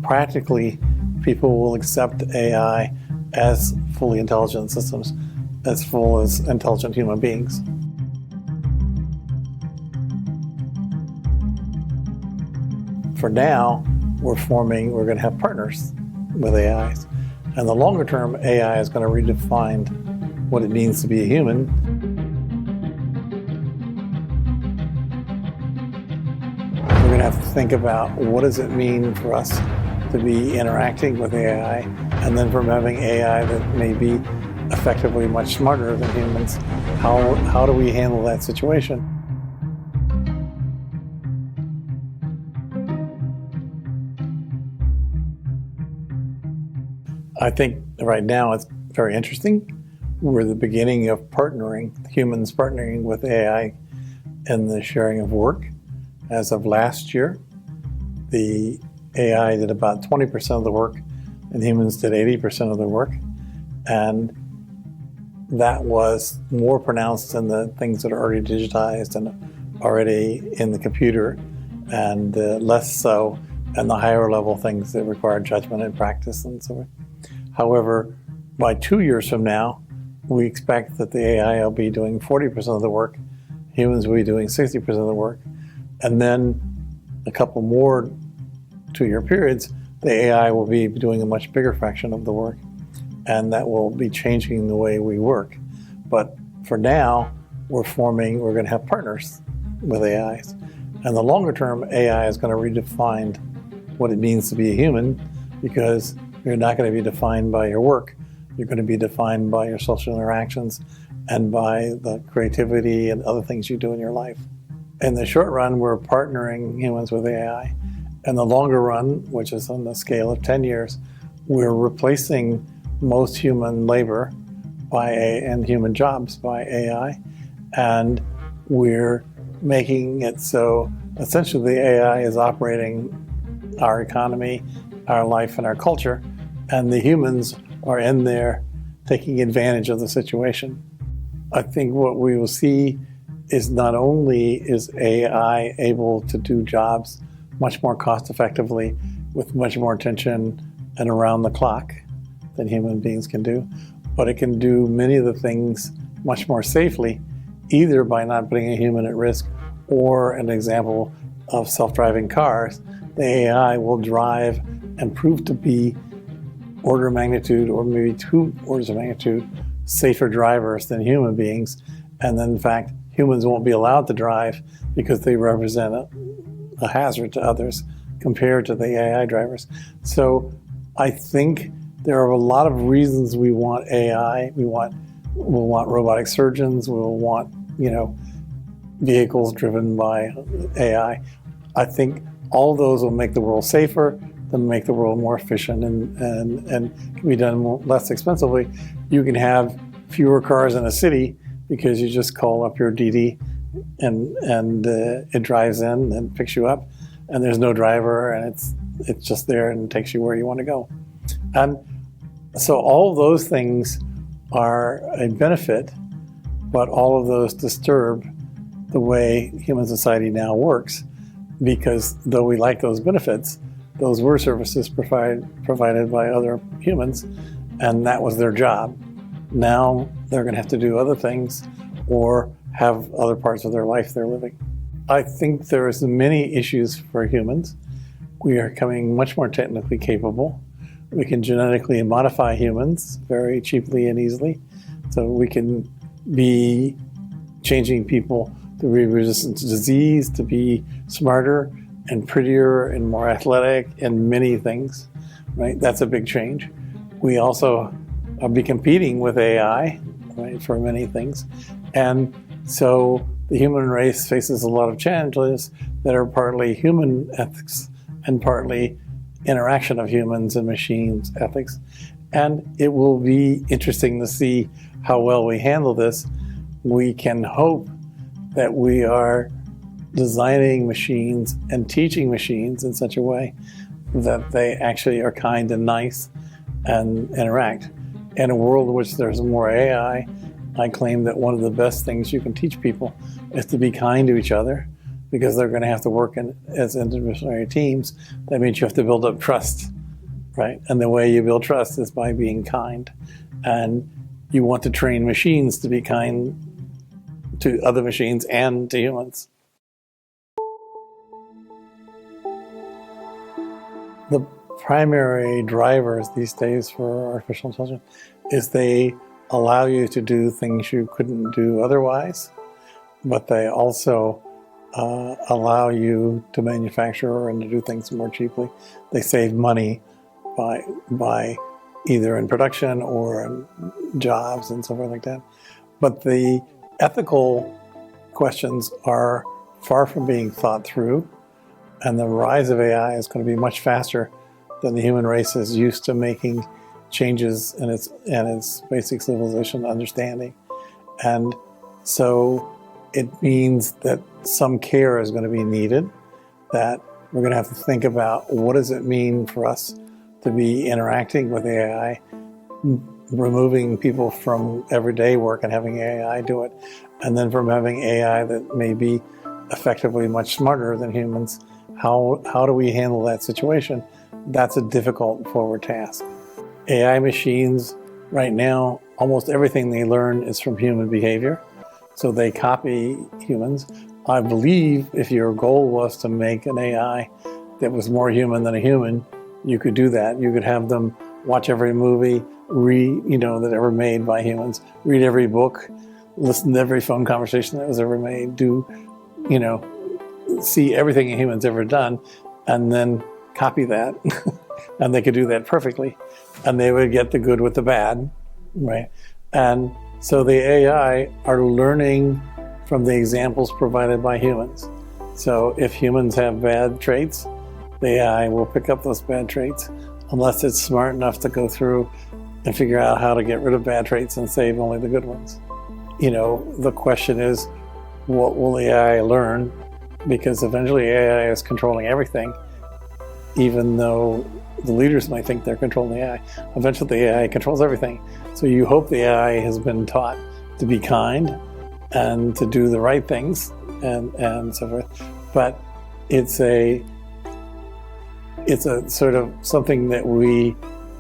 practically, people will accept AI as fully intelligent systems, as full as intelligent human beings. For now, we're going to have partners with AIs. And the longer term, AI is going to redefine what it means to be a human. We're going to have to think about what does it mean for us to be interacting with AI, and then from having AI that may be effectively much smarter than humans, how do we handle that situation? I think right now it's very interesting. We're the beginning of humans partnering with AI in the sharing of work. As of last year, the AI did about 20% of the work and humans did 80% of the work. And that was more pronounced in the things that are already digitized and already in the computer, and less so in the higher level things that require judgment and practice and so on. However, by 2 years from now, we expect that the AI will be doing 40% of the work, humans will be doing 60% of the work, and then a couple more 2-year periods, the AI will be doing a much bigger fraction of the work, and that will be changing the way we work. But for now, we're going to have partners with AIs. And the longer term, AI is going to redefine what it means to be a human, because you're not going to be defined by your work. You're going to be defined by your social interactions and by the creativity and other things you do in your life. In the short run, we're partnering humans with AI. In the longer run, which is on the scale of 10 years, we're replacing most human labor and human jobs by AI. And we're making it so essentially the AI is operating our economy, our life, and our culture, and the humans are in there taking advantage of the situation. I think what we will see is not only is AI able to do jobs much more cost effectively with much more attention and around the clock than human beings can do, but it can do many of the things much more safely, either by not putting a human at risk, or an example of self-driving cars, the AI will drive and prove to be order of magnitude or maybe 2 orders of magnitude safer drivers than human beings. And then in fact, humans won't be allowed to drive because they represent a hazard to others compared to the AI drivers. So I think there are a lot of reasons we want AI. We'll want robotic surgeons. We'll want, vehicles driven by AI. I think all of those will make the world safer, they'll make the world more efficient and can be done less expensively. You can have fewer cars in a city because you just call up your DD and it drives in and picks you up, and there's no driver, and it's just there and takes you where you want to go. And so all of those things are a benefit, but all of those disturb the way human society now works, because though we like those benefits, those were services provided by other humans, and that was their job. Now they're going to have to do other things or have other parts of their life they're living. I think there's many issues for humans. We are becoming much more technically capable. We can genetically modify humans very cheaply and easily. So we can be changing people to be resistant to disease, to be smarter and prettier and more athletic and many things, right? That's a big change. We also will be competing with AI, right, for many things. And so the human race faces a lot of challenges that are partly human ethics and partly interaction of humans and machines ethics. And it will be interesting to see how well we handle this. We can hope that we are designing machines and teaching machines in such a way that they actually are kind and nice and interact. In a world in which there's more AI, I claim that one of the best things you can teach people is to be kind to each other, because they're going to have to work as interdisciplinary teams. That means you have to build up trust. right? And the way you build trust is by being kind. And you want to train machines to be kind to other machines and to humans. The primary drivers these days for artificial intelligence is they allow you to do things you couldn't do otherwise, but they also allow you to manufacture and to do things more cheaply. They save money by either in production or in jobs and so forth like that. But the ethical questions are far from being thought through, and the rise of AI is going to be much faster than the human race is used to making changes in its basic civilization understanding. And so it means that some care is going to be needed, that we're going to have to think about what does it mean for us to be interacting with AI, removing people from everyday work and having AI do it, and then from having AI that may be effectively much smarter than humans. How do we handle that situation? That's a difficult forward task. AI machines, right now, almost everything they learn is from human behavior. So they copy humans. I believe if your goal was to make an AI that was more human than a human, you could do that. You could have them watch every movie, that ever made by humans, read every book, listen to every phone conversation that was ever made, see everything a human's ever done, and then copy that. And they could do that perfectly. And they would get the good with the bad, right? And so the AI are learning from the examples provided by humans. So if humans have bad traits, the AI will pick up those bad traits, unless it's smart enough to go through and figure out how to get rid of bad traits and save only the good ones. The question is, what will the AI learn? Because eventually AI is controlling everything, even though the leaders might think they're controlling the AI. Eventually the AI controls everything. So you hope the AI has been taught to be kind and to do the right things and so forth. But it's a sort of something that we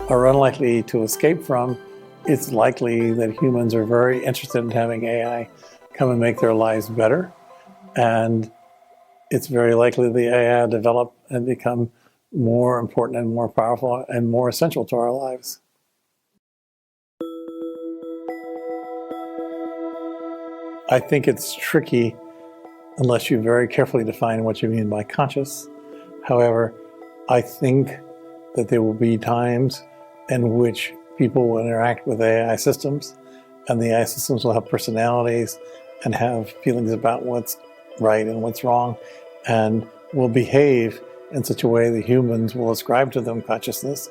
are unlikely to escape from. It's likely that humans are very interested in having AI come and make their lives better. And it's very likely the AI will develop and become more important and more powerful and more essential to our lives. I think it's tricky unless you very carefully define what you mean by conscious. However, I think that there will be times in which people will interact with AI systems, and the AI systems will have personalities and have feelings about what's right and what's wrong, and will behave in such a way that humans will ascribe to them consciousness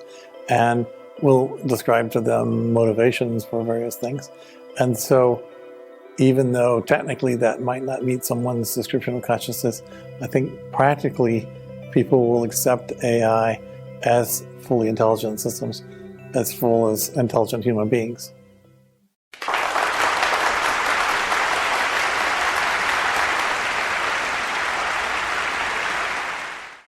and will describe to them motivations for various things. And so even though technically that might not meet someone's description of consciousness, I think practically people will accept AI as fully intelligent systems, as full as intelligent human beings.